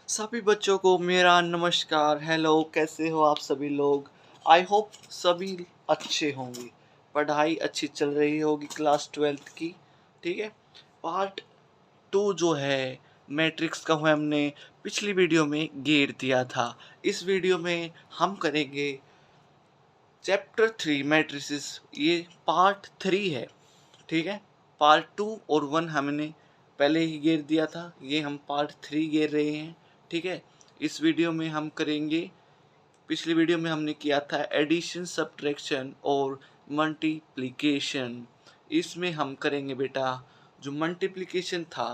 सभी बच्चों को मेरा नमस्कार। हेलो, कैसे हो आप सभी लोग। आई होप सभी अच्छे होंगे। पढ़ाई अच्छी चल रही होगी क्लास 12th की। ठीक है। पार्ट 2 जो है मैट्रिक्स का वो हमने पिछली वीडियो में घेर दिया था। इस वीडियो में हम करेंगे चैप्टर 3 मैट्रिसेस। ये पार्ट 3 है। ठीक है। पार्ट 2 और 1 हमने पहले ही घेर दिया था, ये हम पार्ट 3 घेर रहे हैं। ठीक है। इस वीडियो में हम करेंगे, पिछली वीडियो में हमने किया था एडिशन, सब्ट्रैक्शन और मल्टीप्लिकेशन। इसमें हम करेंगे बेटा जो मल्टीप्लिकेशन था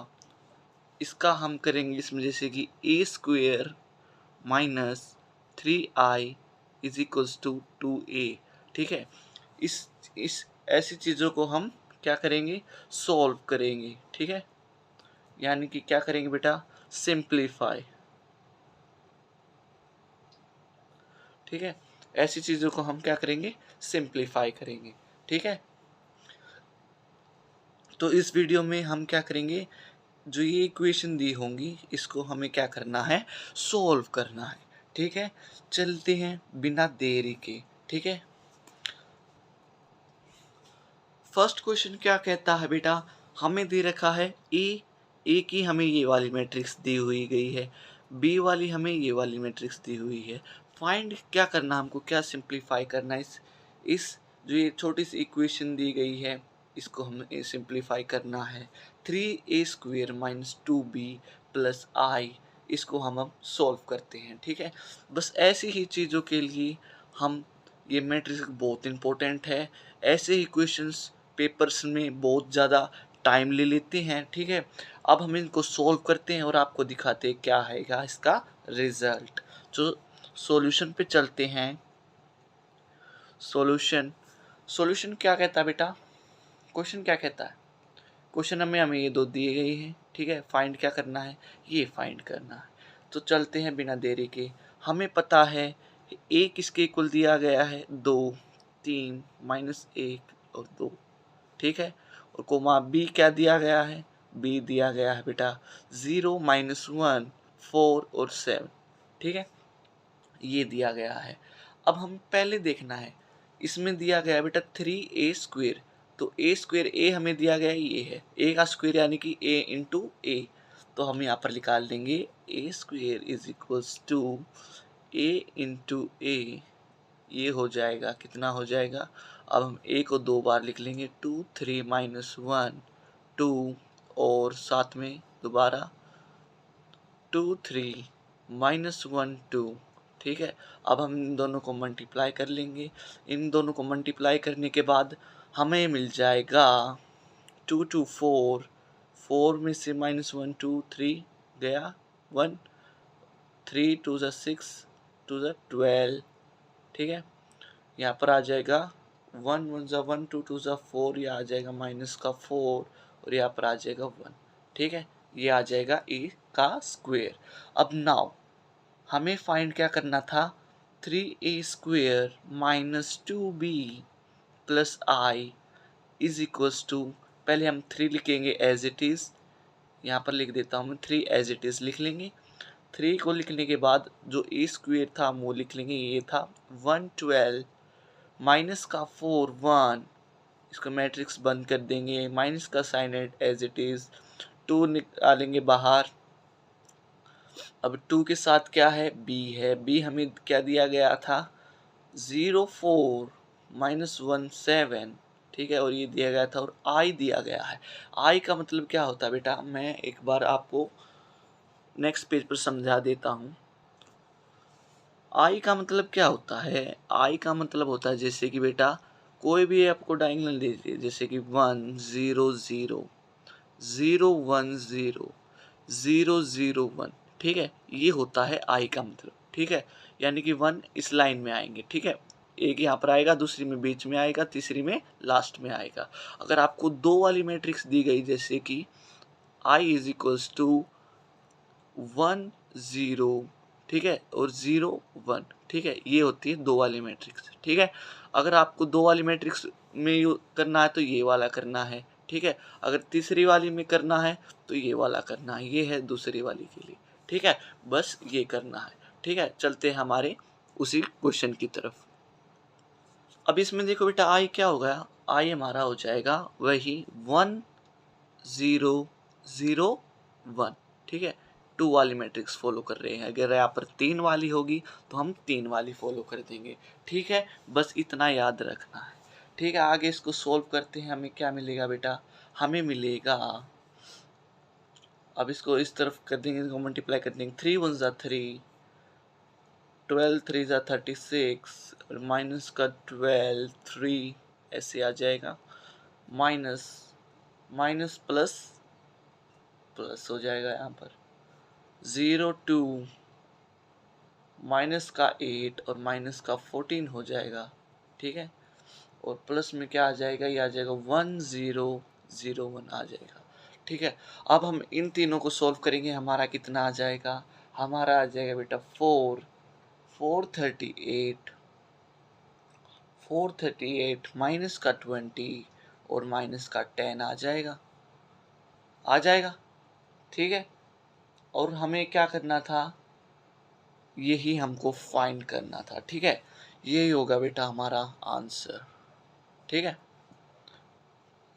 इसका हम करेंगे इसमें, जैसे कि A square minus 3i is equals to 2a। ठीक है। इस ऐसी चीज़ों को हम क्या करेंगे, सॉल्व करेंगे। ठीक है। यानी कि क्या करेंगे बेटा, सिंप्लीफाई। ठीक है। ऐसी चीज़ों को हम क्या करेंगे, सिंप्लीफाई करेंगे। ठीक है। तो इस वीडियो में हम क्या करेंगे, जो ये इक्वेशन दी होंगी इसको हमें क्या करना है, सॉल्व करना है। ठीक है। चलते हैं बिना देरी के। ठीक है। फर्स्ट क्वेश्चन क्या कहता है बेटा, हमें दे रखा है ए की हमें ये वाली मैट्रिक्स दी हुई गई है, बी वाली हमें ये वाली मैट्रिक्स दी हुई है। फाइंड क्या करना, हमको क्या सिंप्लीफाई करना है। इस जो ये छोटी सी इक्वेशन दी गई है इसको हमें सिंप्लीफाई करना है। 3a² माइनस 2b प्लस आई, इसको हम सॉल्व करते हैं। ठीक है। बस ऐसी ही चीज़ों के लिए हम, ये मैट्रिक्स बहुत इंपॉर्टेंट है। ऐसे ही क्वेश्चंस पेपर्स में बहुत ज़्यादा टाइम ले लेते हैं। ठीक है। अब हम इनको सॉल्व करते हैं और आपको दिखाते हैं क्या आएगा इसका रिजल्ट। जो सॉल्यूशन पे चलते हैं। सॉल्यूशन क्या कहता है बेटा, क्वेश्चन क्या कहता है, क्वेश्चन हमें ये दो दिए गए हैं। ठीक है। फाइंड क्या करना है, ये फाइंड करना है। तो चलते हैं बिना देरी के। हमें पता है ए किसके इक्वल दिया गया है, 2, 3, -1 और 2। ठीक है। और कोमा बी क्या दिया गया है, बी दिया गया है बेटा 0, -1, 4 और 7। ठीक है। ये दिया गया है। अब हम पहले देखना है, इसमें दिया गया है बेटा 3a²। तो a² ए हमें दिया गया है, ये है ए का स्क्वायर यानी कि a इंटू ए। तो हम यहाँ पर निकाल देंगे a² is equals to a into A. ये हो जाएगा, कितना हो जाएगा। अब हम a को 2 बार लिख लेंगे, 2, 3, -1, 2 और साथ में दोबारा 2, 3, -1, 2। ठीक है। अब हम इन दोनों को मल्टीप्लाई कर लेंगे। इन दोनों को मल्टीप्लाई करने के बाद हमें मिल जाएगा 2, 2, 4, 4 में से -1, 2, 3 गया 1, 3 2 6, 2 12। ठीक है। यहाँ पर आ जाएगा 1 1 1, 2 2 4, ये आ जाएगा माइनस का 4 और यहाँ पर आ जाएगा 1। ठीक है। ये आ जाएगा ए का स्क्वायर। अब नाउ हमें फाइंड क्या करना था, 3a² minus 2b plus I is equals to, पहले हम 3 लिखेंगे एज इट इज़, यहाँ पर लिख देता हूँ मैं 3 एज इट इज़ लिख लेंगे। 3 को लिखने के बाद जो a² था हम वो लिख लेंगे, ये था 112 माइनस का 4 1। इसको मैट्रिक्स बंद कर देंगे, माइनस का साइन एज इट इज़, 2 निकालेंगे बाहर। अब 2 के साथ क्या है, b है, b हमें क्या दिया गया था 0 4 -1 7। ठीक है। और ये दिया गया था और i दिया गया है। i का मतलब क्या होता है बेटा, मैं एक बार आपको नेक्स्ट पेज पर समझा देता हूँ। i का मतलब क्या होता है, i का मतलब होता है जैसे कि बेटा कोई भी आपको डायगोनल दे दीजिए, जैसे कि 1 0 0 0 1 0 0 0 1। ठीक है। ये होता है i का मतलब। ठीक है। यानी कि 1 इस लाइन में आएंगे। ठीक है। एक यहाँ पर आएगा, दूसरी में बीच में आएगा, तीसरी में लास्ट में आएगा। अगर आपको 2 वाली मैट्रिक्स दी गई, जैसे कि i इज इक्वल्स टू 1 0, ठीक है, और 0 1। ठीक है। ये होती है 2 वाली मैट्रिक्स। ठीक है। अगर आपको 2 वाली मैट्रिक्स में करना है तो ये वाला करना है। ठीक है। अगर तीसरी वाली में करना है तो ये वाला करना है। ये है दूसरी वाली के लिए। ठीक है, बस ये करना है। ठीक है, चलते हैं हमारे उसी क्वेश्चन की तरफ। अब इसमें देखो बेटा आई क्या होगा, आई हमारा हो जाएगा वही 1 0 0 1। ठीक है, 2 वाली मैट्रिक्स फॉलो कर रहे हैं। अगर यहाँ पर 3 वाली होगी तो हम 3 वाली फॉलो कर देंगे। ठीक है, बस इतना याद रखना है। ठीक है, आगे इसको सोल्व करते हैं। हमें क्या मिलेगा बेटा, हमें मिलेगा, अब इसको इस तरफ कर देंगे, इसको मल्टीप्लाई कर देंगे। 3 1 ज़ा 3, 12 3 ज़ा 36 और माइनस का 12 3 ऐसे आ जाएगा। माइनस माइनस प्लस प्लस हो जाएगा यहाँ पर 0 2 माइनस का 8 और माइनस का 14 हो जाएगा। ठीक है, और प्लस में क्या आ जाएगा, ये आ जाएगा 1 0 0 1 आ जाएगा। ठीक है, अब हम इन तीनों को सॉल्व करेंगे। हमारा कितना आ जाएगा, हमारा आ जाएगा बेटा 438 माइनस का 20 और माइनस का 10 आ जाएगा, आ जाएगा। ठीक है, और हमें क्या करना था, यही हमको फाइंड करना था। ठीक है, यही होगा बेटा हमारा आंसर। ठीक है,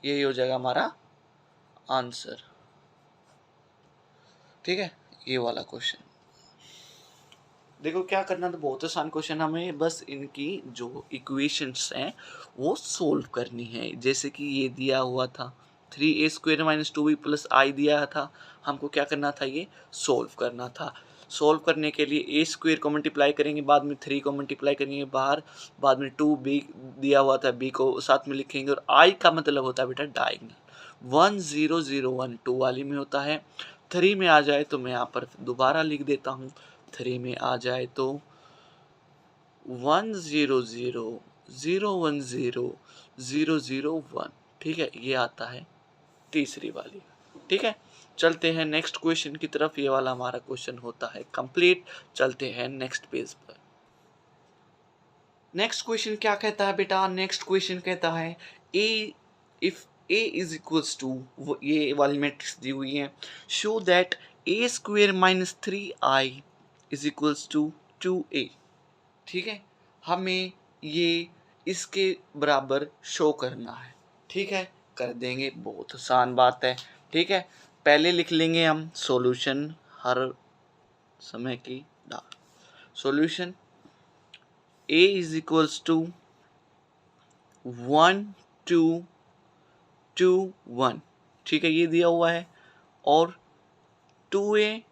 यही हो जाएगा हमारा आंसर। ठीक है, ये वाला क्वेश्चन देखो क्या करना था, बहुत आसान क्वेश्चन। हमें बस इनकी जो इक्वेशंस हैं वो सोल्व करनी है। जैसे कि ये दिया हुआ था 3a² - 2b + i दिया था, हमको क्या करना था, ये सोल्व करना था। सोल्व करने के लिए a² को मल्टीप्लाई करेंगे, बाद में 3 को मल्टीप्लाई करेंगे बाहर, बाद में 2b दिया हुआ था, b को साथ में लिखेंगे, और i का मतलब होता है बेटा डायगोनल। 1 0 0 1 2 वाली में होता है। 3 में आ जाए तो मैं यहाँ पर दोबारा लिख देता हूँ। 3 में आ जाए तो 1 0 0 0 1 0 0 0 1। ठीक है, ये आता है तीसरी वाली। ठीक है, चलते हैं नेक्स्ट क्वेश्चन की तरफ। ये वाला हमारा क्वेश्चन होता है कंप्लीट। चलते हैं नेक्स्ट पेज पर। नेक्स्ट क्वेश्चन क्या कहता है बेटा, नेक्स्ट क्वेश्चन कहता है A if a is equals to, ये वाली मैट्रिक्स दी हुई है, show that a² - 3i is equals to 2a। ठीक है, हमें ये इसके बराबर शो करना है। ठीक है, कर देंगे, बहुत आसान बात है। ठीक है, पहले लिख लेंगे हम सॉल्यूशन हर समय की solution a is equals to 1 2 2 1। ठीक है, ये दिया हुआ है, और 2a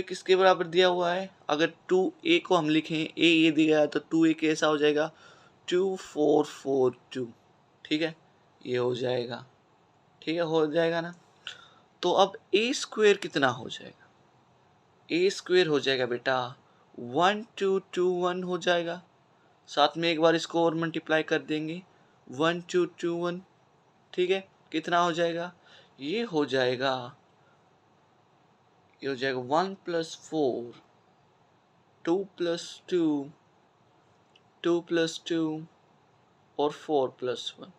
किसके बराबर दिया हुआ है, अगर 2a को हम लिखें, a ये दिया है तो 2a कैसा हो जाएगा, 2 4 4 2। ठीक है, ये हो जाएगा। ठीक है, हो जाएगा ना। तो अब a² कितना हो जाएगा, a² हो जाएगा बेटा 1 2 2 1 हो जाएगा। साथ में एक बार इसको और मल्टीप्लाई कर देंगे, 1 2 2 1। ठीक है, कितना हो जाएगा, ये हो जाएगा 1 + 4 2 + 2 2 + 2 और 4 + 1।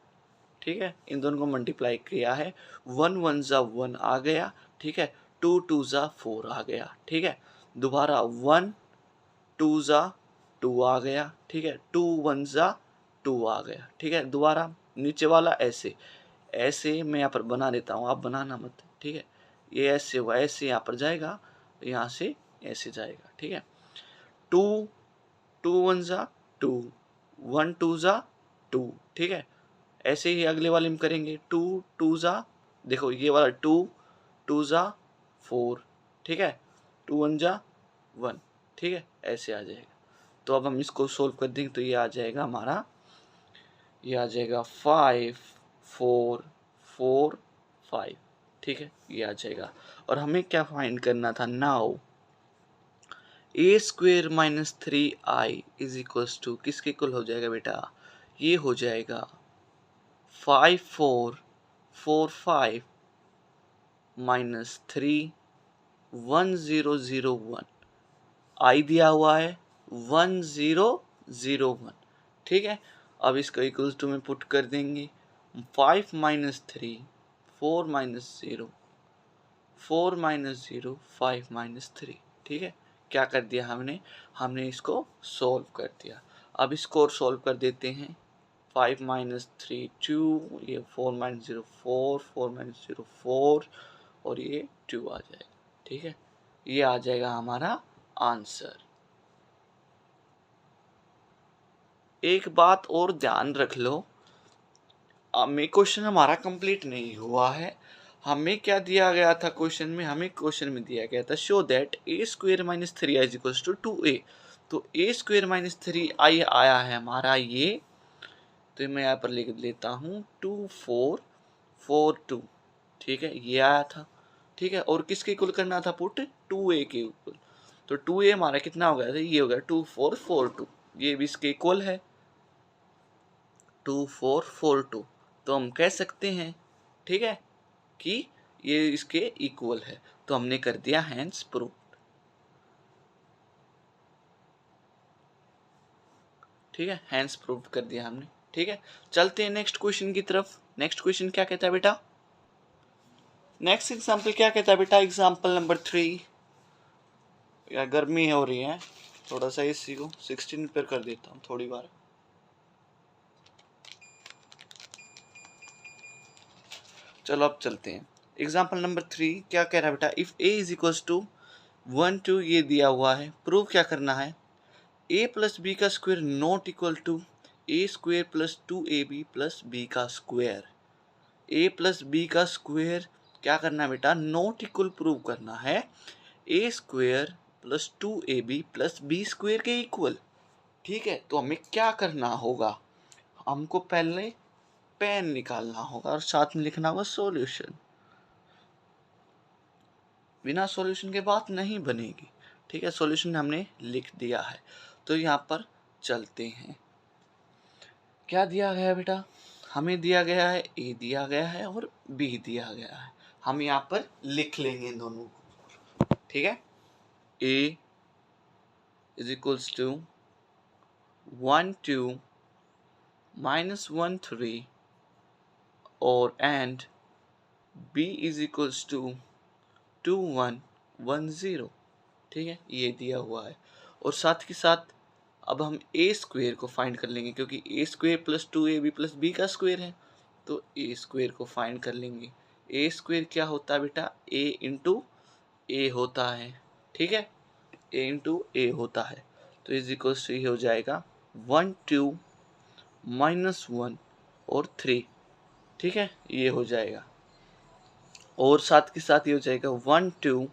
ठीक है, इन दोनों को मल्टीप्लाई किया है, 1 1 ज़ा 1 आ गया। ठीक है, 2 2 ज़ा 4 आ गया। ठीक है, दोबारा 1 2 ज़ा 2 आ गया। ठीक है, 2 1 ज़ा 2 आ गया। ठीक है, दोबारा नीचे वाला ऐसे ऐसे मैं यहाँ पर बना देता हूँ, आप बनाना मत। ठीक है, ये ऐसे हुआ, ऐसे यहाँ पर जाएगा, यहाँ से ऐसे जाएगा। ठीक है, 2 2 1 ज़ा 2 1 2 ज़ा 2। ठीक है, ऐसे ही अगले वाले में करेंगे, 2 2 ज़ा, देखो ये वाला 2 2 ज़ा 4। ठीक है, 2 1 ज़ा 1। ठीक है, ऐसे आ जाएगा। तो अब हम इसको सोल्व कर देंगे तो ये आ जाएगा हमारा, ये आ जाएगा 5 4 4 5। ठीक है, ये आ जाएगा। और हमें क्या फाइंड करना था, now a² - 3i is equals to किसके इक्वल हो जाएगा बेटा, ये हो जाएगा 5 4 4 5 - 3 1 0 0 1। i दिया हुआ है 1 0 0 1। ठीक है, अब इसको इक्वल्स टू में पुट कर देंगे, 5 - 3 4 - 0 4 माइनस 0 5 माइनस 3। ठीक है, क्या कर दिया हमने इसको सॉल्व कर दिया। अब इसको और सॉल्व कर देते हैं। 5 माइनस 3 2, ये 4 माइनस 0 4, 4 माइनस 0 4 और ये 2 आ जाएगा। ठीक है, ये आ जाएगा हमारा आंसर। एक बात और ध्यान रख लो, हमें क्वेश्चन हमारा कंप्लीट नहीं हुआ है। हमें क्या दिया गया था क्वेश्चन में? हमें क्वेश्चन में दिया गया था show that a square minus 3i is equals to 2a। तो ए स्क्वेयर माइनस 3i आया है हमारा ये, तो मैं यहाँ पर लिख लेता हूँ 2 4 4 2। ठीक है, ये आया था। ठीक है, और किसके इक्वल करना था पुट? 2a के इक्वल। तो 2a हमारा कितना हो गया था? ये हो गया 2 4 4 2। ये भी इसके इक्वल है 2 4 4 2। तो हम कह सकते हैं, ठीक है, कि ये इसके इक्वल है। तो हमने कर दिया हैंस प्रूव। ठीक है, हैंस प्रूव कर दिया हमने। ठीक है, चलते हैं नेक्स्ट क्वेश्चन की तरफ। नेक्स्ट क्वेश्चन क्या कहता है बेटा? नेक्स्ट एग्जाम्पल क्या कहता है बेटा? Example number 3। या गर्मी हो रही है, थोड़ा सा इसी को 16 पर कर देता हूँ थोड़ी बार। चलो अब चलते हैं। एग्जाम्पल नंबर 3 क्या कह रहा है बेटा? If A is equals to 1 2, ये दिया हुआ है। प्रूव क्या करना है? ए प्लस बी का square not equal to A square plus 2ab plus B का स्क्वायर। ए प्लस बी का स्क्वायर क्या करना है बेटा? नॉट इक्वल प्रूव करना है A square plus 2ab plus B square के इक्वल। ठीक है, तो हमें क्या करना होगा? हमको पहले पेन निकालना होगा और साथ में लिखना होगा सॉल्यूशन। बिना सॉल्यूशन के बात नहीं बनेगी। ठीक है, सॉल्यूशन हमने लिख दिया है। तो यहाँ पर चलते हैं। क्या दिया गया है बेटा? हमें दिया गया है ए दिया गया है और बी दिया गया है। हम यहाँ पर लिख लेंगे इन दोनों को। ठीक है, a is equals to 1 2 minus 1 3 और and b is equals to 2 1 1 0। ठीक है, ये दिया हुआ है। और साथ के साथ अब हम ए स्क्वेयर को फाइंड कर लेंगे, क्योंकि A square plus 2ab plus B का स्क्वेयर है। तो ए स्क्वेयर को फाइंड कर लेंगे। ए स्क्वेयर क्या होता है बेटा? ए इंटू ए होता है। ठीक है, ए इंटू ए होता है। तो इज इक्वल टू हो जाएगा 1 2 माइनस 1 और 3। ठीक है, ये हो जाएगा। और साथ के साथ ये हो जाएगा 1 2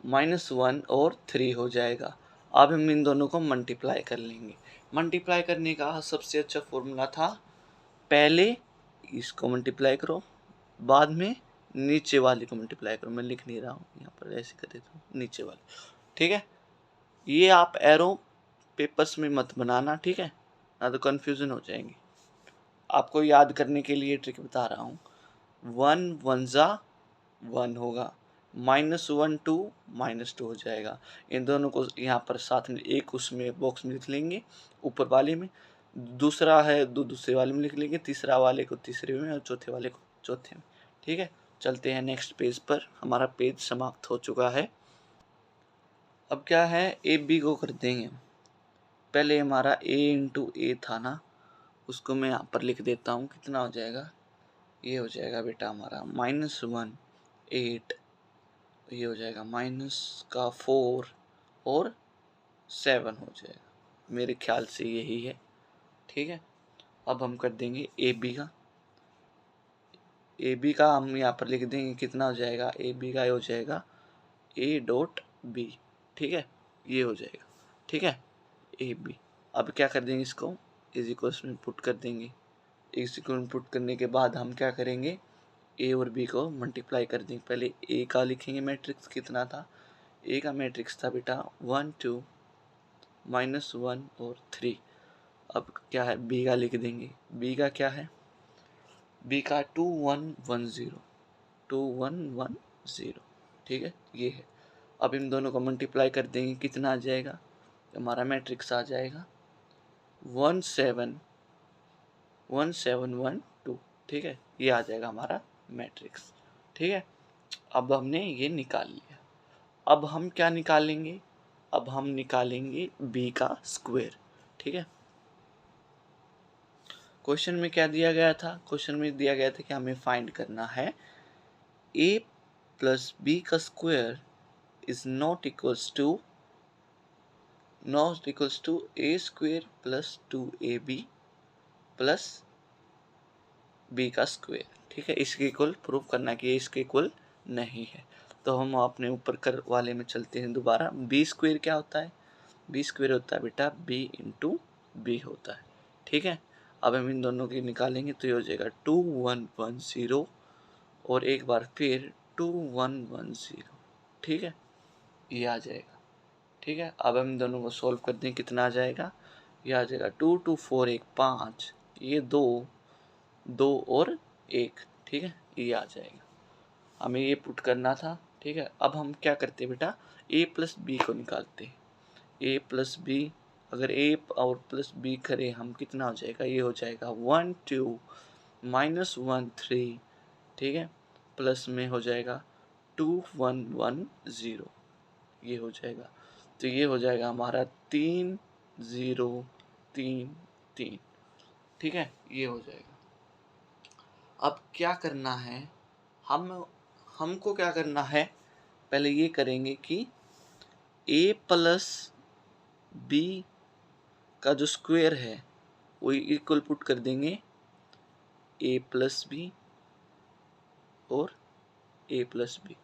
माइनस 1 और 3 हो जाएगा। अब हम इन दोनों को मल्टीप्लाई कर लेंगे। मल्टीप्लाई करने का सबसे अच्छा फॉर्मूला था, पहले इसको मल्टीप्लाई करो, बाद में नीचे वाले को मल्टीप्लाई करो। मैं लिख नहीं रहा हूँ यहाँ पर, ऐसे कर देता हूँ नीचे वाले। ठीक है, ये आप एरो पेपर्स में मत बनाना। ठीक है, ना तो कन्फ्यूज़न हो जाएंगे। आपको याद करने के लिए ट्रिक बता रहा हूँ। 1 1 जा 1 होगा, माइनस 1 2 माइनस 2 हो जाएगा। इन दोनों को यहाँ पर साथ में एक उसमें बॉक्स में लिख लेंगे, ऊपर वाले में। दूसरा है दूसरे वाले में लिख लेंगे, तीसरा वाले को तीसरे में और चौथे वाले को चौथे में। ठीक है, चलते हैं नेक्स्ट पेज पर। हमारा पेज समाप्त हो चुका है। अब क्या है? ए बी को कर देंगे। पहले हमारा ए इंटू ए था ना, उसको मैं यहाँ पर लिख देता हूँ। कितना हो जाएगा? ये हो जाएगा बेटा हमारा -1 8, ये हो जाएगा माइनस का 4 और 7 हो जाएगा। मेरे ख्याल से यही है। ठीक है, अब हम कर देंगे ए बी का। ए बी का हम यहाँ पर लिख देंगे। कितना हो जाएगा? ए बी का हो जाएगा ए डॉट बी। ठीक है, ये हो जाएगा। ठीक है, ए बी। अब क्या कर देंगे? इसको इज इक्वल्स में पुट कर देंगे। इस इक्वल में पुट करने के बाद हम क्या करेंगे? ए और बी को मल्टीप्लाई कर देंगे। पहले ए का लिखेंगे मैट्रिक्स कितना था। ए का मैट्रिक्स था बेटा 1 2 -1 और 3। अब क्या है? बी का लिख देंगे। बी का क्या है? बी का 2 1 1 0 2 1 1 0। ठीक है, ये है। अब इन दोनों को मल्टीप्लाई कर देंगे। कितना आ जाएगा? हमारा मैट्रिक्स आ जाएगा 1 7 1 7 1 2। ठीक है, ये आ जाएगा हमारा मैट्रिक्स। ठीक है, अब हमने ये निकाल लिया। अब हम क्या निकालेंगे, अब हम निकालेंगे b का स्क्वायर। ठीक है, क्वेश्चन में क्या दिया गया था, क्वेश्चन में दिया गया था कि हमें फाइंड करना है a प्लस b का square is not equals to a square plus 2ab plus b का स्क्वायर। ठीक है, इसके इक्वल प्रूव करना कि ये इसके इक्वल नहीं है। तो हम अपने ऊपर कर वाले में चलते हैं दोबारा। b स्क्वायर क्या होता है, b स्क्वायर होता है बेटा b इंटू बी होता है। ठीक है, अब हम इन दोनों की निकालेंगे तो ये हो जाएगा 2110 और एक बार फिर 2110। ठीक है, ये आ जाएगा। ठीक है, अब हम दोनों को सॉल्व कर दें, कितना आ जाएगा, ये आ जाएगा 2 2 4 1 5, ये 2 2 और 1। ठीक है, ये आ जाएगा, हमें ये पुट करना था। ठीक है, अब हम क्या करते हैं बेटा, a प्लस बी को निकालते हैं। a प्लस बी, अगर a और प्लस बी करें हम, कितना हो जाएगा, ये हो जाएगा 1 2 माइनस 1 3। ठीक है, प्लस में हो जाएगा 2 1 1 0, ये हो जाएगा। तो ये हो जाएगा हमारा 3 0 3 3। ठीक है, ये हो जाएगा। अब क्या करना है, हमको क्या करना है, पहले ये करेंगे कि a प्लस बी का जो स्क्वायर है वो इक्वल पुट कर देंगे a प्लस बी और a plus B.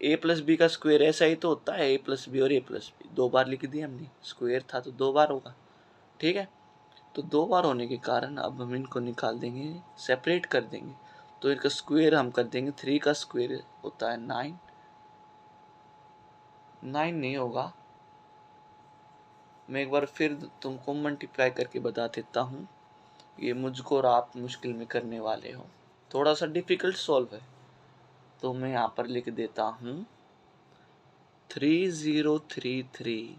A plus B का स्क्वायर ऐसा ही तो होता है, ए प्लस बी और ए प्लस बी, 2 बार लिख दिया हमने, स्क्वायर था तो 2 बार होगा। ठीक है, तो 2 बार होने के कारण अब हम इनको निकाल देंगे, सेपरेट कर देंगे। तो इनका स्क्वायर हम कर देंगे, 3 का स्क्वायर होता है 9, 9 नहीं होगा, मैं एक बार फिर तुमको मल्टीप्लाई करके बता देता हूँ, ये मुझको और आप मुश्किल में करने वाले हो, थोड़ा सा डिफिकल्ट सॉल्व है। तो मैं यहाँ पर लिख देता हूँ 3033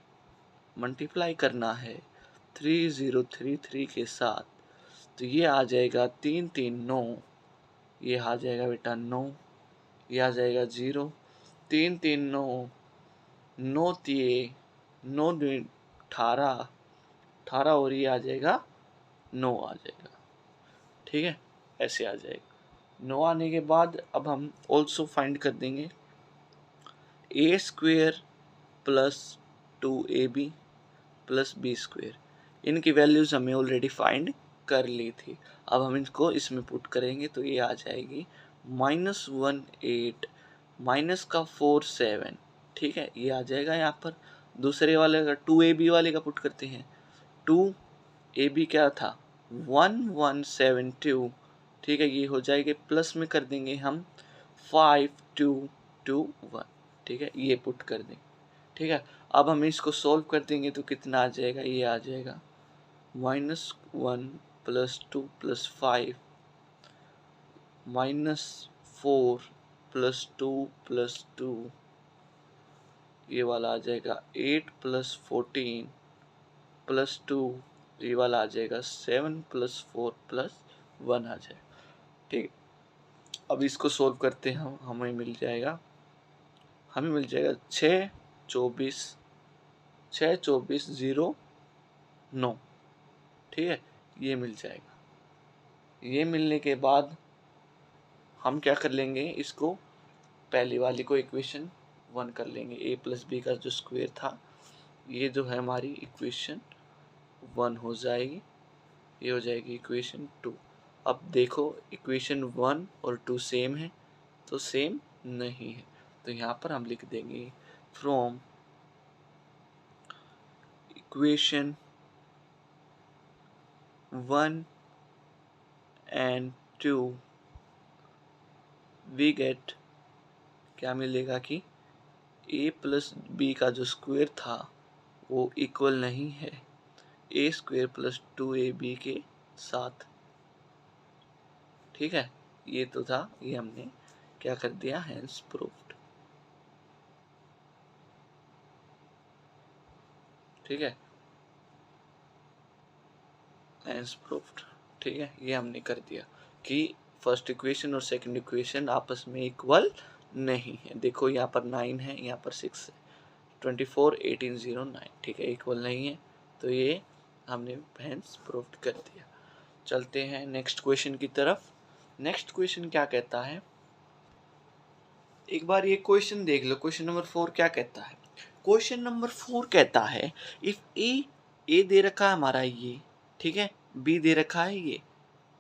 मल्टीप्लाई करना है 3033 के साथ, तो ये आ जाएगा 3 3 9, ये आ जाएगा बेटा 9, ये आ जाएगा 0, 3 3 9 9 3 9 18 18 और ये आ जाएगा 9 आ जाएगा। ठीक है, ऐसे आ जाएगा। 9 आने के बाद अब हम ऑल्सो फाइंड कर देंगे A square plus 2ab plus B square, इनकी वैल्यूज हमें ऑलरेडी फाइंड कर ली थी। अब हम इनको इसमें पुट करेंगे तो ये आ जाएगी -1 8 माइनस का 4 7। ठीक है, ये आ जाएगा यहाँ पर। दूसरे वाले का 2ab वाले का पुट करते हैं, 2ab क्या था 1172। ठीक है, ये हो जाएगा, प्लस में कर देंगे हम 5 2 2 1। ठीक है, ये पुट कर देंगे। ठीक है, अब हम इसको सॉल्व कर देंगे तो कितना आ जाएगा, ये आ जाएगा -1 प्लस 2 प्लस 5 -4 प्लस 2 प्लस 2, ये वाला आ जाएगा 8 प्लस 14 प्लस 2, ये वाला आ जाएगा 7 प्लस 4 प्लस 1 आ जाएगा। ठीक, अब इसको सॉल्व करते हैं हम, हमें मिल जाएगा 6 24 0 9। ठीक है, ये मिल जाएगा। ये मिलने के बाद हम क्या कर लेंगे, इसको पहली वाली को इक्वेशन 1 कर लेंगे, a प्लस बी का जो स्क्वायर था, ये जो है हमारी इक्वेशन 1 हो जाएगी, ये हो जाएगी इक्वेशन 2। अब देखो इक्वेशन 1 और 2 सेम है, तो सेम नहीं है, तो यहाँ पर हम लिख देंगे from equation 1 and 2 we get, क्या मिलेगा कि a प्लस बी का जो स्क्वायर था वो इक्वल नहीं है a स्क्वायर प्लस 2ab के साथ। ठीक है, ये तो था, ये हमने क्या कर दिया, हैंस प्रूफ्ड। ठीक है, हैंस प्रूफ्ड। ठीक है, ये हमने कर दिया कि फर्स्ट इक्वेशन और सेकंड इक्वेशन आपस में इक्वल नहीं है। देखो यहाँ पर 9 है, यहाँ पर 6 है, 24 18 0 9, ठीक है, इक्वल नहीं है। तो ये हमने हेंस प्रूव कर दिया। चलते हैं नेक्स्ट क्वेश्चन की तरफ। नेक्स्ट क्वेश्चन क्या कहता है, एक बार ये क्वेश्चन देख लो। क्वेश्चन नंबर 4 क्या कहता है? क्वेश्चन नंबर 4 कहता है इफ ए दे रखा है हमारा ये, ठीक है, बी दे रखा है ये,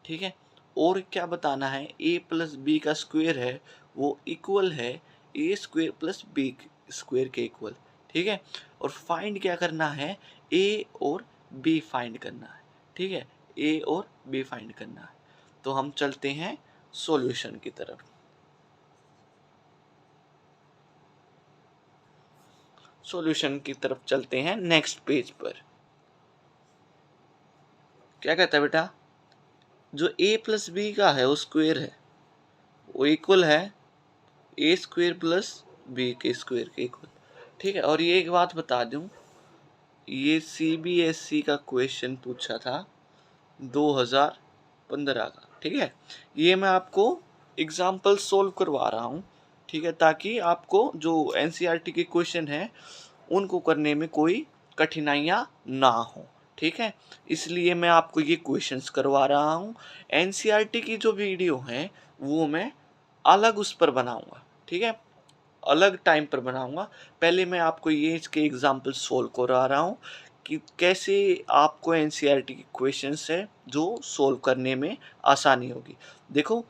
ठीक है, और क्या बताना है, ए प्लस बी का स्क्वायर है वो इक्वल है A square plus B square के इक्वल, ठीक है। और फाइंड क्या करना है, ए और बी फाइंड करना है, ठीक है, ए और बी फाइंड करना है। तो हम चलते हैं सॉल्यूशन की तरफ। सॉल्यूशन की तरफ चलते हैं नेक्स्ट पेज पर। क्या कहता है बेटा, जो ए प्लस बी का है वो स्क्वायर है, वो इक्वल है ए स्क्वायर प्लस बी के स्क्वायर के इक्वल, ठीक है। और ये एक बात बता दूं, ये CBSE का क्वेश्चन पूछा था 2015 का, ठीक है। ये मैं आपको एग्जाम्पल सोल्व करवा रहा हूँ, ठीक है, ताकि आपको जो NCERT के क्वेश्चन हैं उनको करने में कोई कठिनाइयाँ ना हो, ठीक है। इसलिए मैं आपको ये क्वेश्चंस करवा रहा हूँ। NCERT की जो वीडियो है वो मैं अलग उस पर बनाऊंगा, ठीक है, अलग टाइम पर बनाऊंगा। पहले मैं आपको ये इसके एग्जाम्पल सोल्व करा रहा हूँ कि कैसे आपको NCERT के क्वेश्चंस है जो सोल्व करने में आसानी होगी। देखो,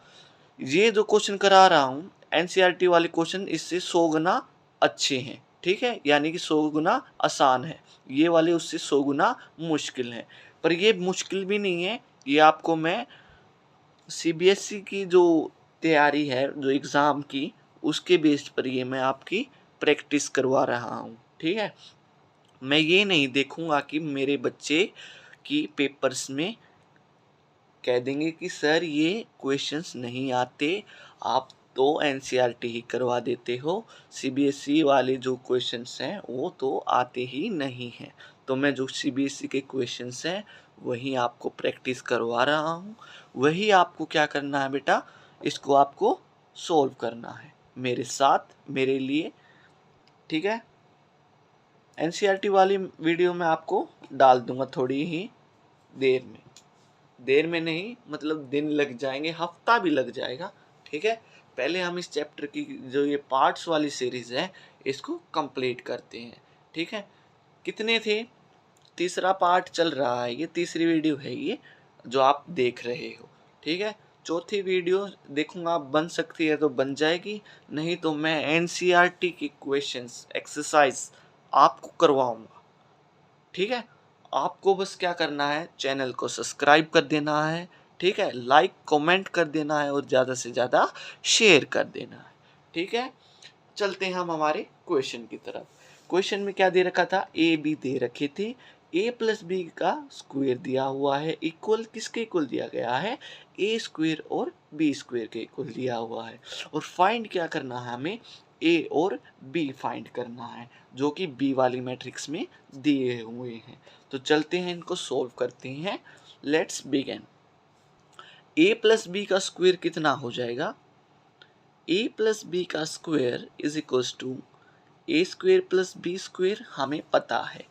ये जो क्वेश्चन करा रहा हूँ NCERT वाले क्वेश्चन इससे 100 गुना अच्छे हैं, ठीक है, यानी कि 100 गुना आसान है। ये वाले उससे 100 गुना मुश्किल हैं, पर ये मुश्किल भी नहीं है। ये आपको मैं CBSE की जो तैयारी है, जो एग्ज़ाम की, उसके बेस पर ये मैं आपकी प्रैक्टिस करवा रहा हूँ, ठीक है। मैं ये नहीं देखूंगा कि मेरे बच्चे की पेपर्स में कह देंगे कि सर ये क्वेश्चंस नहीं आते, आप तो NCERT ही करवा देते हो, CBSE वाले जो क्वेश्चंस हैं वो तो आते ही नहीं हैं। तो मैं जो CBSE के क्वेश्चंस हैं वही आपको प्रैक्टिस करवा रहा हूँ, वही आपको क्या करना है बेटा, इसको आपको सोल्व करना है मेरे साथ, मेरे लिए, ठीक है। NCERT वाली वीडियो में आपको डाल दूंगा थोड़ी ही देर में, देर में नहीं मतलब दिन लग जाएंगे, हफ्ता भी लग जाएगा, ठीक है। पहले हम इस चैप्टर की जो ये पार्ट्स वाली सीरीज है इसको कंप्लीट करते हैं, ठीक है। कितने थे, तीसरा पार्ट चल रहा है, ये तीसरी वीडियो है ये जो आप देख रहे हो, ठीक है। चौथी वीडियो देखूंगा, बन सकती है तो बन जाएगी, नहीं तो मैं NCERT की क्वेश्चंस एक्सरसाइज आपको करवाऊंगा, ठीक है। आपको बस क्या करना है, चैनल को सब्सक्राइब कर देना है, ठीक है, लाइक कमेंट कर देना है और ज़्यादा से ज़्यादा शेयर कर देना है, ठीक है। चलते हैं हम हमारे क्वेश्चन की तरफ। क्वेश्चन में क्या दे रखा था, ए बी दे रखे थे, ए प्लस बी का स्क्वायर दिया हुआ है, इक्वल किसके इक्वल दिया गया है, ए स्क्वायर और बी स्क्वायर के इक्वल दिया हुआ है। और फाइंड क्या करना है हमें, ए और बी फाइंड करना है, जो कि बी वाली मैट्रिक्स में दिए हुए हैं। तो चलते हैं इनको सोल्व करते हैं, let's begin. A plus B का स्क्वायर कितना हो जाएगा, ए प्लस बी का square is equals to A square plus B square, हमें पता है।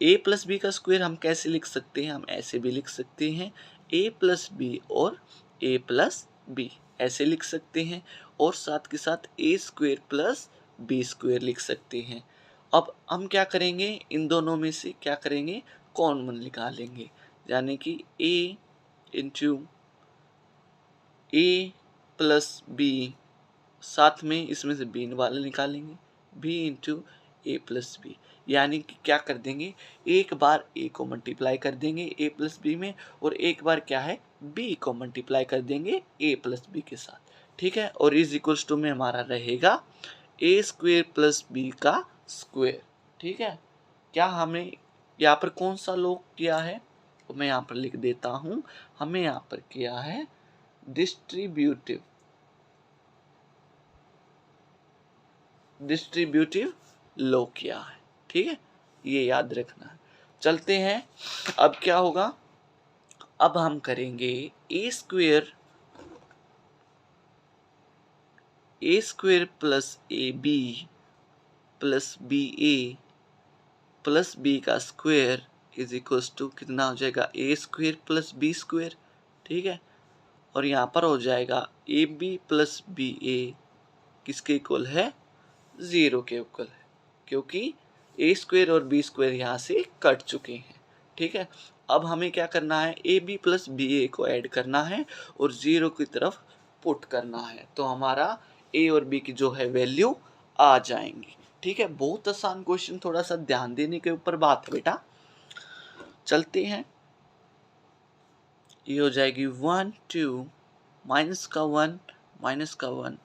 ए प्लस बी का स्क्वायर हम कैसे लिख सकते हैं, हम ऐसे भी लिख सकते हैं, ए प्लस बी और ए प्लस बी ऐसे लिख सकते हैं, और साथ के साथ ए स्क्वायर प्लस बी स्क्वायर लिख सकते हैं। अब हम क्या करेंगे, इन दोनों में से क्या करेंगे, कॉमन निकालेंगे, यानी कि ए इंटू ए प्लस बी, साथ में इसमें से बी वाला निकालेंगे, बी इंटू ए प्लस बी, यानी कि क्या कर देंगे, एक बार ए को मल्टीप्लाई कर देंगे ए प्लस बी में, और एक बार क्या है, बी को मल्टीप्लाई कर देंगे ए प्लस बी के साथ, ठीक है। और इज इक्वल्स टू में हमारा रहेगा ए स्क्वेयर प्लस बी का स्क्वेयर, ठीक है। क्या हमें यहाँ पर कौन सा लॉ किया है, तो मैं यहाँ पर लिख देता हूँ, हमें यहाँ पर किया है डिस्ट्रीब्यूटिव लॉ किया है, ठीक है, ये याद रखना है। चलते हैं, अब क्या होगा, अब हम करेंगे A square A square plus A B plus B A plus B का स्क्वेयर इज इक्वल्स टू कितना हो जाएगा, A square plus B square, ठीक है। और यहाँ पर हो जाएगा A B plus B A किसके इक्वल है, 0 के इक्वल है, क्योंकि ए स्क्वेयर और बी स्क्वेयर यहाँ से कट चुके हैं, ठीक है। अब हमें क्या करना है, ए बी प्लस बी ए को ऐड करना है और 0 की तरफ पुट करना है, तो हमारा ए और बी की जो है वैल्यू आ जाएंगी, ठीक है। बहुत आसान क्वेश्चन, थोड़ा सा ध्यान देने के ऊपर बात है बेटा। चलते हैं, ये हो जाएगी 1 2 माइनस का 1 माइनस का 1,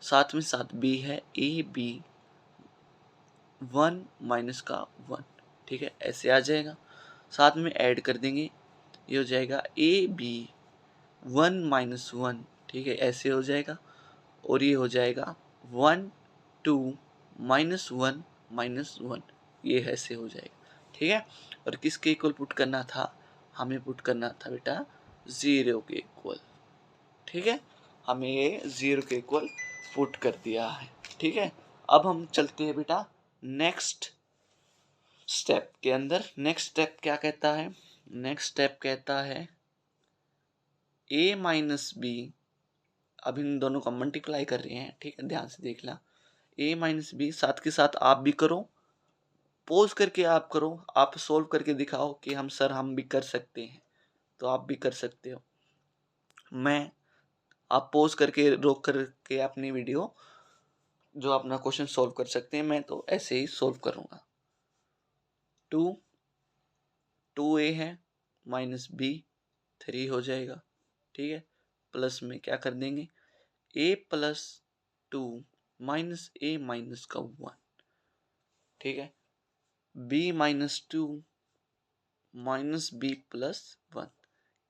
साथ में साथ बी है ए बी 1 माइनस का 1, ठीक है, ऐसे आ जाएगा। साथ में ऐड कर देंगे, ये हो जाएगा ए बी 1 माइनस 1, ठीक है, ऐसे हो जाएगा। और ये हो जाएगा 1 2 माइनस 1 माइनस 1, ये ऐसे हो जाएगा, ठीक है। और किसके इक्वल पुट करना था, हमें पुट करना था बेटा 0 के इक्वल, ठीक है। हमें ये 0 के इक्वल पुट कर दिया है, ठीक है। अब हम चलते हैं बेटा नेक्स्ट स्टेप के अंदर। नेक्स्ट स्टेप क्या कहता है, नेक्स्ट स्टेप कहता है a माइनस बी, अब इन दोनों का मल्टीप्लाई कर रहे हैं, ठीक है, ध्यान से देख ला। a माइनस बी, साथ के साथ आप भी करो, पोज करके आप करो, आप सोल्व करके दिखाओ कि हम भी कर सकते हैं, तो आप भी कर सकते हो। मैं आप पोज करके रोक करके अपनी वीडियो जो अपना क्वेश्चन सॉल्व कर सकते हैं, मैं तो ऐसे ही सॉल्व करूंगा। 2a है माइनस बी 3 हो जाएगा, ठीक है। प्लस में क्या कर देंगे, a plus 2 minus a minus का 1, ठीक है। b minus 2 minus b plus 1,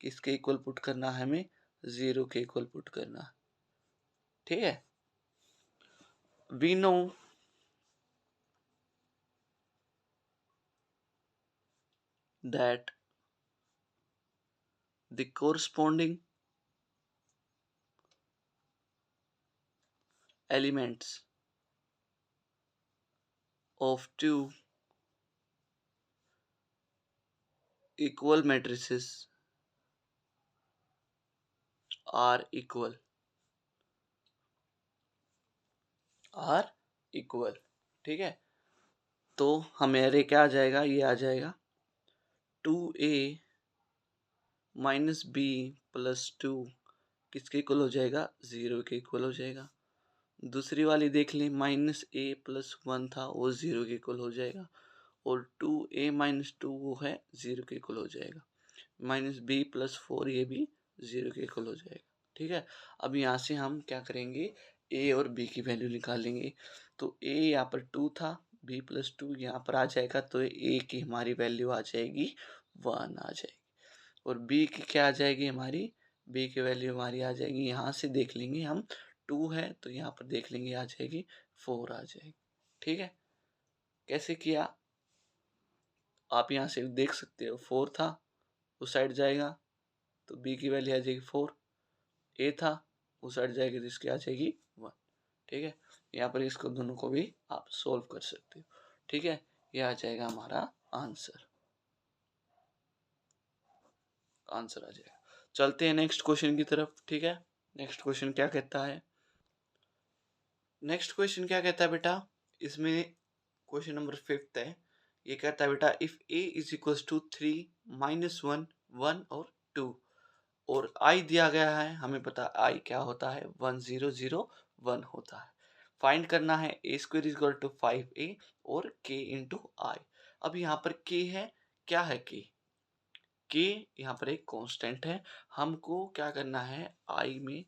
किसके इक्वल पुट करना है, हमें 0 के इक्वल पुट करना है, ठीक है। We know that the corresponding elements of two equal matrices are equal, ठीक है। तो हमारे क्या आ जाएगा, ये आ जाएगा 2a माइनस बी प्लस 2 किसके इक्वल हो जाएगा, 0 के इक्वल हो जाएगा। दूसरी वाली देख लें, माइनस ए प्लस 1 था, वो 0 के इक्वल हो जाएगा। और 2a माइनस 2 वो है 0 के इक्वल हो जाएगा। माइनस बी प्लस 4 ये भी 0 के इक्वल हो जाएगा, ठीक है। अब यहाँ से हम क्या करेंगे, a और b की वैल्यू निकालेंगे। तो a यहाँ पर 2 था, b प्लस 2 यहाँ पर आ जाएगा, तो a की हमारी वैल्यू आ जाएगी 1 आ जाएगी। और b की क्या आ जाएगी, हमारी b की वैल्यू हमारी आ जाएगी, यहाँ से देख लेंगे हम, 2 है तो यहाँ पर देख लेंगे आ जाएगी 4 आ जाएगी, ठीक है। कैसे किया, आप यहाँ से देख सकते हो, 4 था उस साइड जाएगा तो b की वैल्यू आ जाएगी 4, a था उस साइड जाएगी तो इसकी आ जाएगी 1, ठीक है। यहाँ पर इसको दोनों को भी आप सोल्व कर सकते हो, ठीक है। ये आ जाएगा हमारा आंसर, आंसर आ जाएगा। चलते हैं नेक्स्ट क्वेश्चन की तरफ, ठीक है। नेक्स्ट क्वेश्चन क्या कहता है, नेक्स्ट क्वेश्चन क्या कहता है बेटा, इसमें क्वेश्चन नंबर 5 है। ये कहता है बेटा, if a is equal to 3 minus 1 1 और 2 और i दिया गया है, हमें पता i क्या होता है, 1 0 0 1 होता है। फाइंड करना है a square is equal to 5a और k इंटू आई। अब यहाँ पर k है, क्या है k, यहाँ पर एक कांस्टेंट है, हमको क्या करना है, i में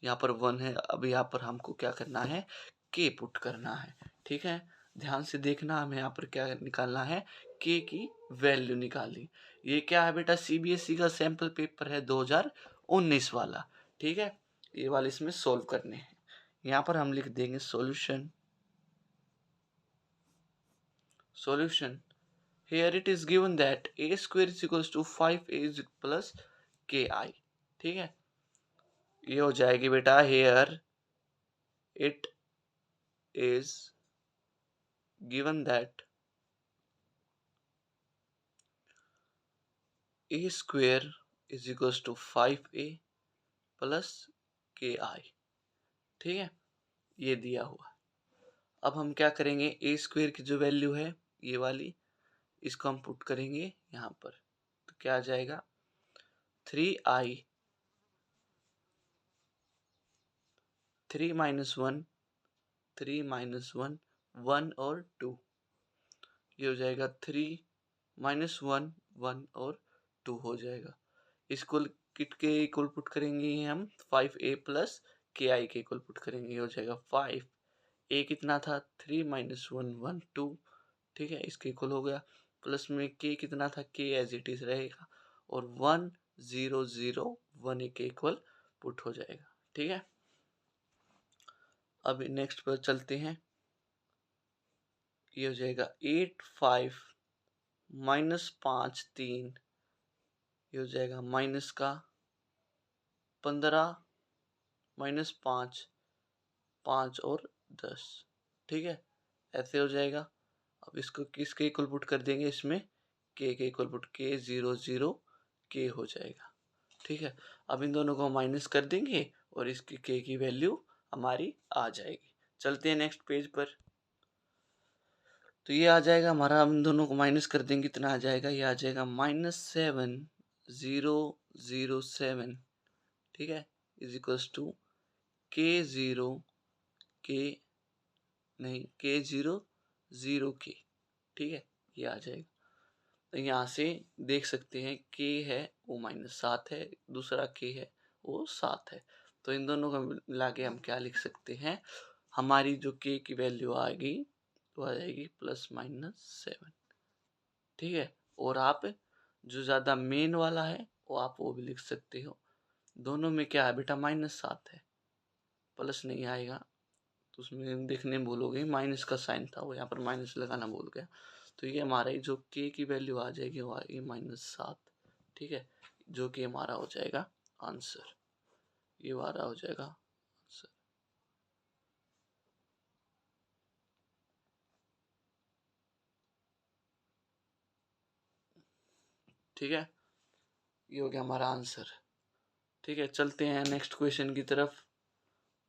यहाँ पर 1 है, अब यहाँ पर हमको क्या करना है, k पुट करना है, ठीक है। ध्यान से देखना, हमें यहाँ पर क्या निकालना है, k की वैल्यू निकालनी। ये क्या है बेटा, CBSE का सैंपल पेपर है 2019 वाला, ठीक है। ये वाले इसमें सोल्व करने हैं। यहाँ पर हम लिख देंगे solution, solution here it is given that a square is equals to 5a plus ki, ठीक है। ये हो जाएगी बेटा here it is given that a square is equals to 5a plus के आई। ठीक है, ये दिया हुआ। अब हम क्या करेंगे, ए स्क्वेयर की जो वैल्यू है ये वाली, इसको हम पुट करेंगे यहाँ पर। तो क्या आ जाएगा, 3i 3 माइनस 1 3 माइनस 1 1 और 2, ये हो जाएगा 3 माइनस 1 1 और 2 हो जाएगा। इसको किट के इक्वल पुट करेंगे हम 5a प्लस के आई के इक्वल पुट करेंगे, ये हो जाएगा 5। ए कितना था, 3 माइनस 1 1 2, ठीक है, इसके इक्वल हो गया। प्लस में के कितना था, के एज इट इज रहेगा, और 1 0 0 1 के इक्वल पुट हो जाएगा। ठीक है, अब नेक्स्ट पर चलते हैं। ये हो जाएगा 8 5 माइनस 5 3, ये हो जाएगा माइनस का 15 माइनस 5 5 और 10। ठीक है, ऐसे हो जाएगा। अब इसको किसके इक्वल पुट कर देंगे, इसमें के इक्वल पुट, के 0 0 के हो जाएगा। ठीक है, अब इन दोनों को माइनस कर देंगे और इसकी के की वैल्यू हमारी आ जाएगी। चलते हैं नेक्स्ट पेज पर। तो ये आ जाएगा हमारा, हम दोनों को माइनस कर देंगे, कितना आ जाएगा, ये आ जाएगा -7 0 0 7। ठीक है, इज इक्वल्स टू के 0 के नहीं के 0 0 के। ठीक है, ये आ जाएगा। तो यहाँ से देख सकते हैं के है वो -7 है, दूसरा के है वो 7 है। तो इन दोनों को मिला के हम क्या लिख सकते हैं, हमारी जो के की वैल्यू आएगी तो आ जाएगी +7। ठीक है, और आप जो ज़्यादा मेन वाला है वो आप वो भी लिख सकते हो। दोनों में क्या है बेटा, -7 है, प्लस नहीं आएगा तो उसमें देखने भूलोगे, माइनस का साइन था वो यहाँ पर माइनस लगाना भूल गया। तो ये हमारा जो के की वैल्यू आ जाएगी वो आएगी -7। ठीक है, जो कि हमारा हो जाएगा आंसर, ये हमारा हो जाएगा आंसर। ठीक है, ये हो गया हमारा आंसर। ठीक है, चलते हैं नेक्स्ट क्वेश्चन की तरफ,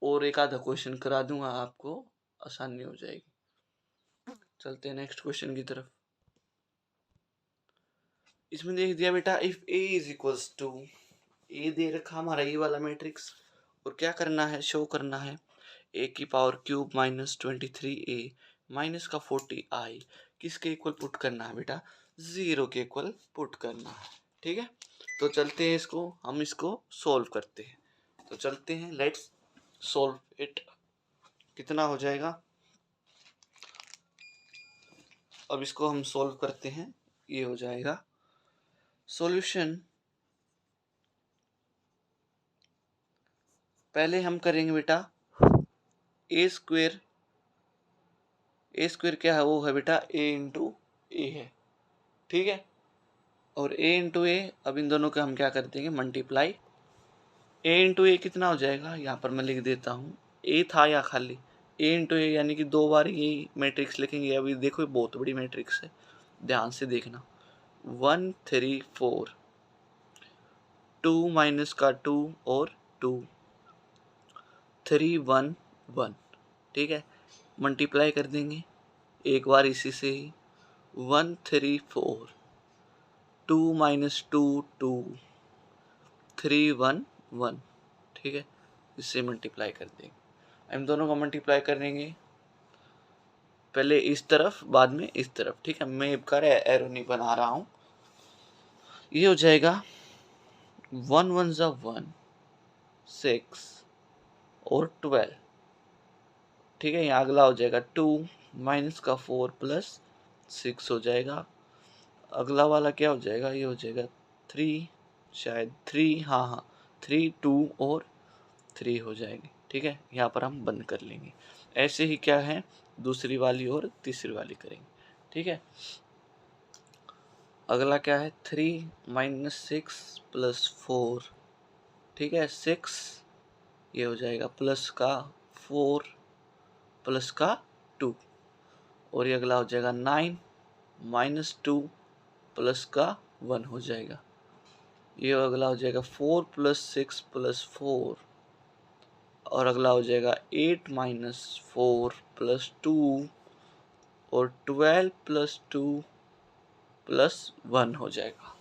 और एक आधा क्वेश्चन करा दूंगा आपको, आसानी हो जाएगी। चलते हैं नेक्स्ट क्वेश्चन की तरफ। इसमें देख दिया बेटा, if A is equals to, A दे रखा हमारा ये वाला मैट्रिक्स, और क्या करना है, शो करना है ए की पावर क्यूब -23a माइनस का 40i किसके इक्वल पुट करना है बेटा, 0 के इक्वल पुट करना है। ठीक है, तो चलते हैं इसको, हम इसको सोल्व करते हैं। तो चलते हैं, लेट्स सोल्व इट। कितना हो जाएगा, अब इसको हम सोल्व करते हैं। ये हो जाएगा सॉल्यूशन, पहले हम करेंगे बेटा ए स्क्वेयर क्या है, वो है बेटा ए इंटू ए है। ठीक है, और ए इंटू ए, अब इन दोनों का हम क्या कर देंगे, मल्टीप्लाई। ए इंटू ए कितना हो जाएगा, यहाँ पर मैं लिख देता हूँ, ए था या खाली ए इंटू ए, यानी कि 2 बार ये मैट्रिक्स लिखेंगे। अभी देखो ये बहुत बड़ी मैट्रिक्स है, ध्यान से देखना। 1 3 4, 2 माइनस का 2 और 2, 3 1 1। ठीक है, मल्टीप्लाई कर देंगे एक बार इसी से ही, 1 3 4, 2 माइनस 2 2, 3 1 1। ठीक है, इससे मल्टीप्लाई कर देंगे। इन दोनों को मल्टीप्लाई करेंगे, पहले इस तरफ बाद में इस तरफ। ठीक है, मैं कर एरो नहीं बना रहा हूँ। ये हो जाएगा 1 1 ज़ा 1 6 और 12। ठीक है, यहाँ अगला हो जाएगा 2 माइनस का 4 प्लस 6 हो जाएगा। अगला वाला क्या हो जाएगा, ये हो जाएगा 3, शायद 3, हाँ 3 2 और 3 हो जाएगी। ठीक है, यहाँ पर हम बंद कर लेंगे। ऐसे ही क्या है, दूसरी वाली और तीसरी वाली करेंगे। ठीक है, अगला क्या है, 3 माइनस 6 प्लस 4। ठीक है, 6, ये हो जाएगा प्लस का 4 प्लस का 2, और ये अगला हो जाएगा 9 माइनस 2 प्लस का 1 हो जाएगा। ये अगला हो जाएगा 4 प्लस 6 प्लस 4, और अगला हो जाएगा 8 माइनस 4 प्लस 2, और 12 प्लस 2 प्लस 1 हो जाएगा।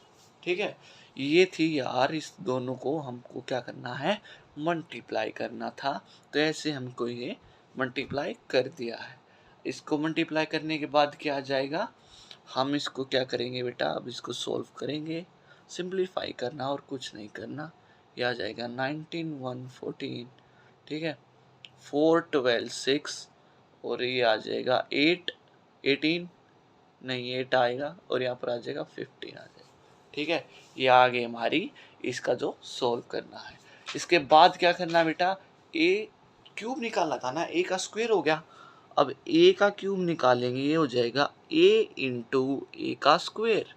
ठीक है, ये थी यार, इस दोनों को हमको क्या करना है, मल्टीप्लाई करना था। तो ऐसे हमको ये मल्टीप्लाई कर दिया है। इसको मल्टीप्लाई करने के बाद क्या आ जाएगा, हम इसको क्या करेंगे बेटा, अब इसको सॉल्व करेंगे, सिंप्लीफाई करना और कुछ नहीं करना। ये आ जाएगा 19 1 14, ठीक है, 4 12 6, और ये आ जाएगा 8 18, नहीं 8 आएगा, और यहाँ पर आ जाएगा 15 आ जाएगा। ठीक है, ये आ गई हमारी इसका जो सॉल्व करना है। इसके बाद क्या करना है बेटा, ए क्यूब निकालना था ना, ए का स्क्वायर हो गया। अब ए का क्यूब निकालेंगे, ये हो जाएगा ए इंटू ए का स्क्वायर।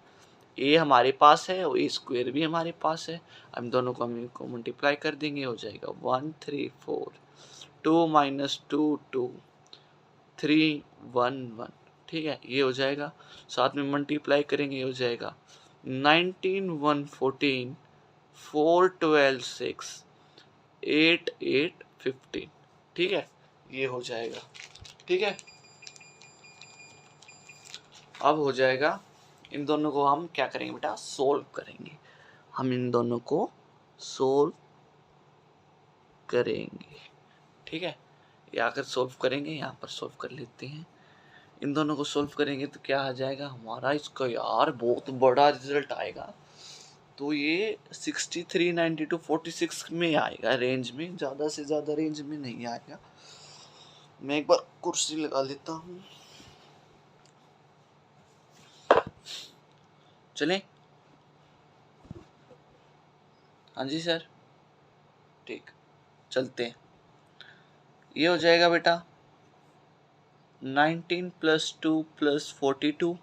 ए हमारे पास है और ए स्क्वायर भी हमारे पास है। हम दोनों को हम इनको मल्टीप्लाई कर देंगे, हो जाएगा 1 3 4, 2 माइनस 2 2, 3 1 1। ठीक है, ये हो जाएगा, साथ में मल्टीप्लाई करेंगे, ये हो जाएगा 19 1 14, 4 12 6, 8 8 15। ठीक है, ये हो जाएगा। ठीक है, अब हो जाएगा, इन दोनों को हम क्या करेंगे बेटा, सोल्व करेंगे। हम इन दोनों को सोल्व करेंगे। ठीक है, ये आकर सोल्व करेंगे, यहाँ पर सोल्व कर लेते हैं। इन दोनों को सोल्व करेंगे तो क्या आ जाएगा हमारा, इसका यार बहुत बड़ा रिजल्ट आएगा। तो ये 63 92 46 में आएगा, रेंज में, ज़्यादा से ज़्यादा रेंज में नहीं आएगा। मैं एक बार कुर्सी लगा लेता हूँ, चलें। हाँ जी सर, ठीक, चलते हैं। ये हो जाएगा बेटा 19 प्लस 2 प्लस 42,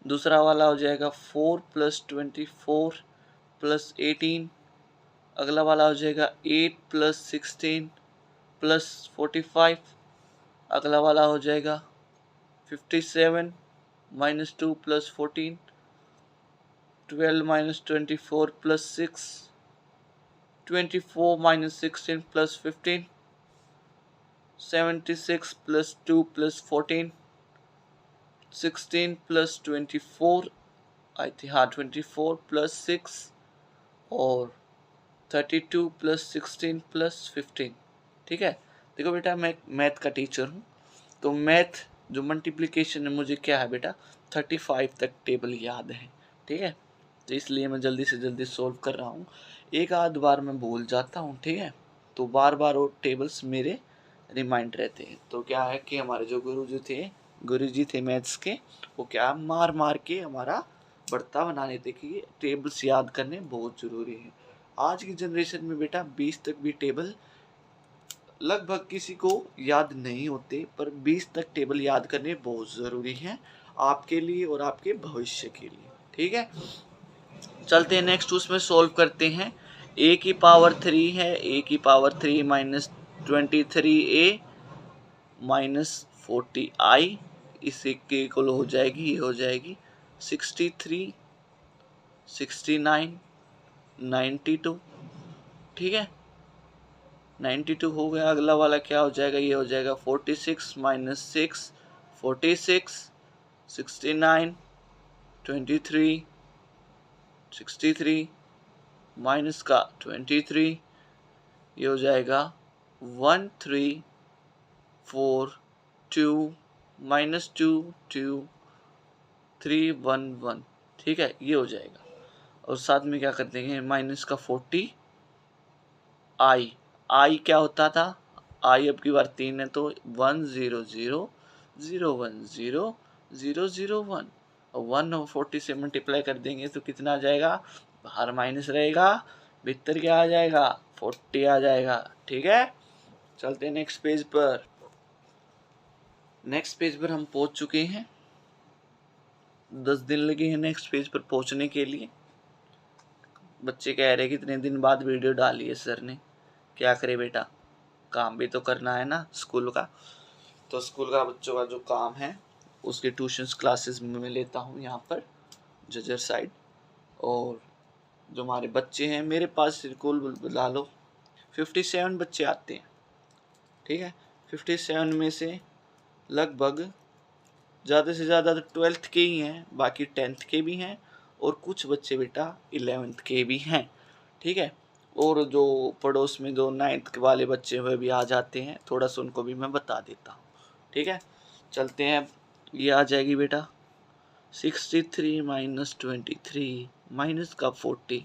दूसरा वाला हो जाएगा 4 प्लस 24 प्लस 18, अगला वाला हो जाएगा 8 प्लस 16 प्लस 45, अगला वाला हो जाएगा 57 minus 2 plus 14, 12 minus 24 plus 6, 24 minus 16 plus 15, 76 plus 2 plus 14, 16 plus 24, I think हाँ 24 प्लस 6, और 32 प्लस 16 प्लस 15। ठीक है, देखो बेटा मैं मैथ का टीचर हूँ, तो मैथ जो मल्टीप्लिकेशन है मुझे क्या है बेटा 35 तक टेबल याद है। ठीक है, तो इसलिए मैं जल्दी से जल्दी सोल्व कर रहा हूँ। एक आध बार मैं भूल जाता हूँ, ठीक है, तो बार बार वो टेबल्स मेरे रिमाइंड रहते हैं। तो क्या है कि हमारे जो गुरुजी थे मैथ्स के, वो क्या मार मार के हमारा बढ़ता बना लेते कि टेबल्स याद करने बहुत ज़रूरी है। आज की जनरेशन में बेटा 20 तक भी टेबल लगभग किसी को याद नहीं होते, पर 20 तक टेबल याद करने बहुत ज़रूरी है आपके लिए और आपके भविष्य के लिए। ठीक है, चलते हैं नेक्स्ट, उसमें सॉल्व करते हैं। ए की पावर 3 है, ए की power 3 minus 23a minus 40i, इसे के इक्वल हो जाएगी, ये हो जाएगी 63 69 92। ठीक है, 92 हो गया। अगला वाला क्या हो जाएगा, ये हो जाएगा 46 माइनस 6 46, 69 23 63 माइनस का 23, ये हो जाएगा 1 3 4 2 माइनस 2 2 3 1 1। ठीक है, ये हो जाएगा, और साथ में क्या कर देंगे माइनस का 40 आई क्या होता था, आई अब की बार 3 है तो 1 0 0 0 1 0 0 0 1, और 1 और 40 से मल्टीप्लाई कर देंगे तो कितना आ जाएगा, बाहर माइनस रहेगा, भीतर क्या आ जाएगा 40 आ जाएगा। ठीक है, चलते हैं नेक्स्ट पेज पर। नेक्स्ट पेज पर हम पहुंच चुके हैं, 10 दिन लगे हैं नेक्स्ट पेज पर पहुंचने के लिए। बच्चे कह रहे हैं कितने दिन बाद वीडियो डाली है सर ने, क्या करे बेटा, काम भी तो करना है ना स्कूल का। तो स्कूल का बच्चों का जो काम है उसके ट्यूशन्स क्लासेस में मैं लेता हूँ यहाँ पर जजर साइड। और जो हमारे बच्चे हैं मेरे पास कुल बुला लो 57 बच्चे आते हैं, ठीक है। 57 में से लगभग ज़्यादा से ज़्यादा तो 12th के ही हैं, बाकी 10th के भी हैं और कुछ बच्चे बेटा 11th के भी हैं, ठीक है। और जो पड़ोस में जो 9th वाले बच्चे हुए भी आ जाते हैं, थोड़ा सा उनको भी मैं बता देता हूँ, ठीक है। चलते हैं, ये आ जाएगी बेटा 63 माइनस 23 माइनस का 40,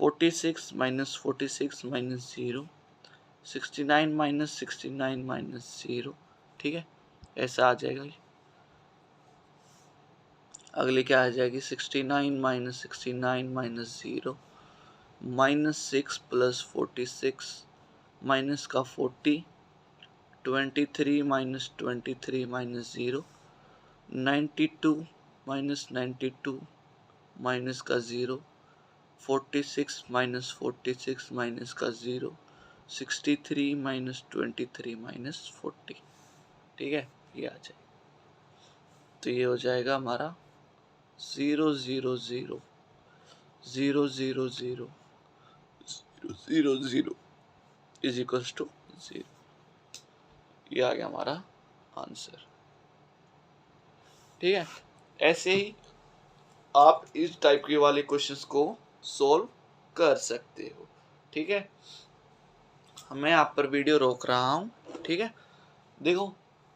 46 माइनस 46 माइनस 0, 69 माइनस 69 माइनस 0, ठीक है। ऐसा आ जाएगा ये। अगली क्या आ जाएगी 69 minus 69 minus 0, minus 6 plus 46 minus का 40, 23 माइनस 23 माइनस 0, 92 माइनस 92 माइनस का 0, 46 माइनस 46 माइनस का 0, 63 माइनस 23 माइनस 40, ठीक है। ये आ जाएगा, तो ये हो जाएगा हमारा 0 0 0 0 0 0 0 0 इज इक्वल्स टू 0। ये आ गया हमारा आंसर, ठीक है। ऐसे ही आप इस टाइप के वाले क्वेश्चंस को सॉल्व कर सकते हो, ठीक है। मैं आप पर वीडियो रोक रहा हूँ, ठीक है। देखो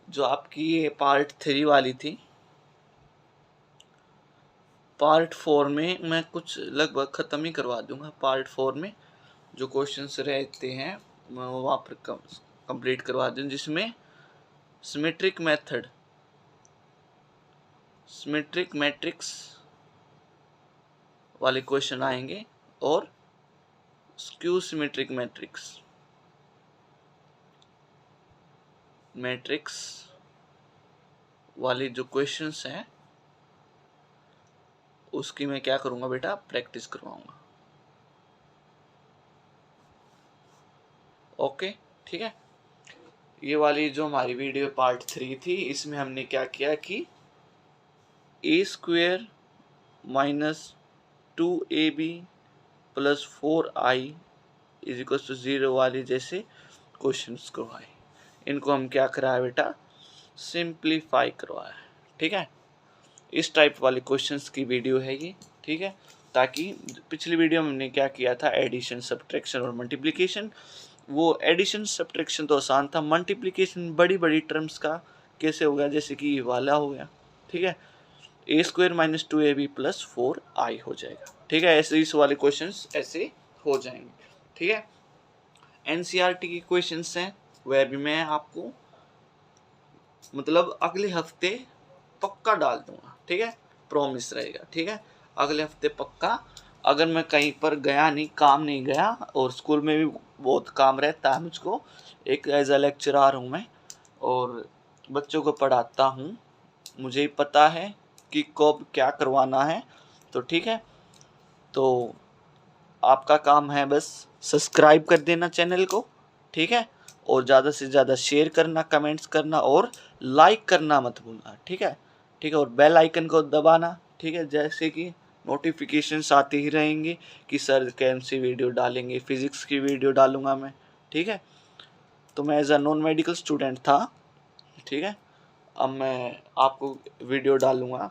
जो आपकी ये पार्ट 3 वाली थी, पार्ट 4 में मैं कुछ लगभग ख़त्म ही करवा दूंगा। पार्ट 4 में जो क्वेश्चंस रहते हैं मैं वो वहाँ पर कंप्लीट करवा दूँ, जिसमें सिमेट्रिक मेथड, सिमेट्रिक मैट्रिक्स वाले क्वेश्चन आएंगे और स्क्यू सिमेट्रिक मैट्रिक्स वाले जो क्वेश्चंस हैं उसकी मैं क्या करूँगा बेटा, प्रैक्टिस करवाऊँगा, ओके, ठीक है। ये वाली जो हमारी वीडियो पार्ट 3 थी, इसमें हमने क्या किया कि A square minus 2ab plus 4i is equal to 0 वाले जैसे क्वेश्चंस करवाए। इनको हम क्या कराया बेटा, सिंप्लीफाई करवाया, ठीक है। इस टाइप वाले क्वेश्चंस की वीडियो है ये, ठीक है। ताकि पिछली वीडियो में हमने क्या किया था, एडिशन सब्ट्रैक्शन और मल्टीप्लिकेशन। वो एडिशन सब्ट्रैक्शन तो आसान था, मल्टीप्लिकेशन बड़ी बड़ी टर्म्स का कैसे होगा, जैसे कि ये वाला हो गया, ठीक है। A square minus 2ab plus 4i हो जाएगा, ठीक है। ऐसे इस वाले क्वेश्चंस ऐसे हो जाएंगे, ठीक है। एनसीईआरटी के क्वेश्चंस हैं वह भी मैं आपको मतलब अगले हफ्ते पक्का डाल दूंगा, ठीक है। प्रॉमिस रहेगा, ठीक है। अगले हफ्ते पक्का। अगर मैं कहीं पर गया नहीं, काम नहीं गया, और स्कूल में भी बहुत काम रहता है मुझको, एक एज अ लेक्चरर हूँ मैं और बच्चों को पढ़ाता हूँ, मुझे पता है कि कब क्या करवाना है, तो ठीक है। तो आपका काम है बस सब्सक्राइब कर देना चैनल को, ठीक है। और ज़्यादा से ज़्यादा शेयर करना, कमेंट्स करना और लाइक करना मत भूलना, ठीक है, ठीक है। और बेल आइकन को दबाना, ठीक है, जैसे कि नोटिफिकेशंस आते ही रहेंगे कि सर कौन सी वीडियो डालेंगे। फिज़िक्स की वीडियो डालूंगा मैं, ठीक है। तो मैं as a non medical student था, ठीक है। अब मैं आपको वीडियो डालूंगा,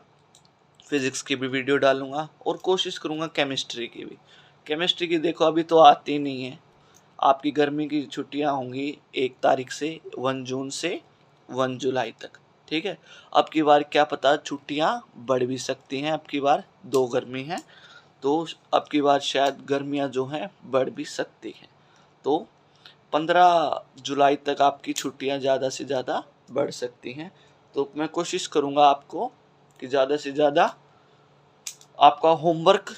फिज़िक्स की भी वीडियो डालूंगा और कोशिश करूंगा केमिस्ट्री की भी। केमिस्ट्री की देखो अभी तो आती नहीं है, आपकी गर्मी की छुट्टियां होंगी 1 तारीख से 1 जून से 1 जुलाई तक, ठीक है। अब की बार क्या पता छुट्टियां बढ़ भी सकती हैं, अब की बार 2 गर्मी है, तो अब की बार शायद गर्मियां जो हैं बढ़ भी सकती हैं। तो 15 जुलाई तक आपकी छुट्टियां ज़्यादा से ज़्यादा बढ़ सकती हैं। तो मैं कोशिश करूँगा आपको कि ज़्यादा से ज़्यादा आपका होमवर्क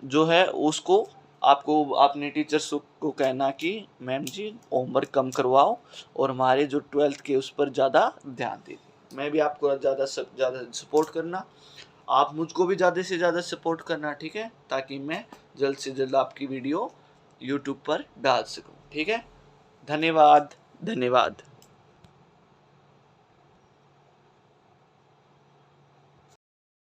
जो है उसको आपको अपने टीचर्स को कहना कि मैम जी होमवर्क कम करवाओ और हमारे जो 12th के उस पर ज़्यादा ध्यान दीजिए। मैं भी आपको ज़्यादा सपोर्ट करना, आप मुझको भी ज़्यादा से ज़्यादा सपोर्ट करना, ठीक है, ताकि मैं जल्द से जल्द आपकी वीडियो यूट्यूब पर डाल सकूं, ठीक है। धन्यवाद, धन्यवाद।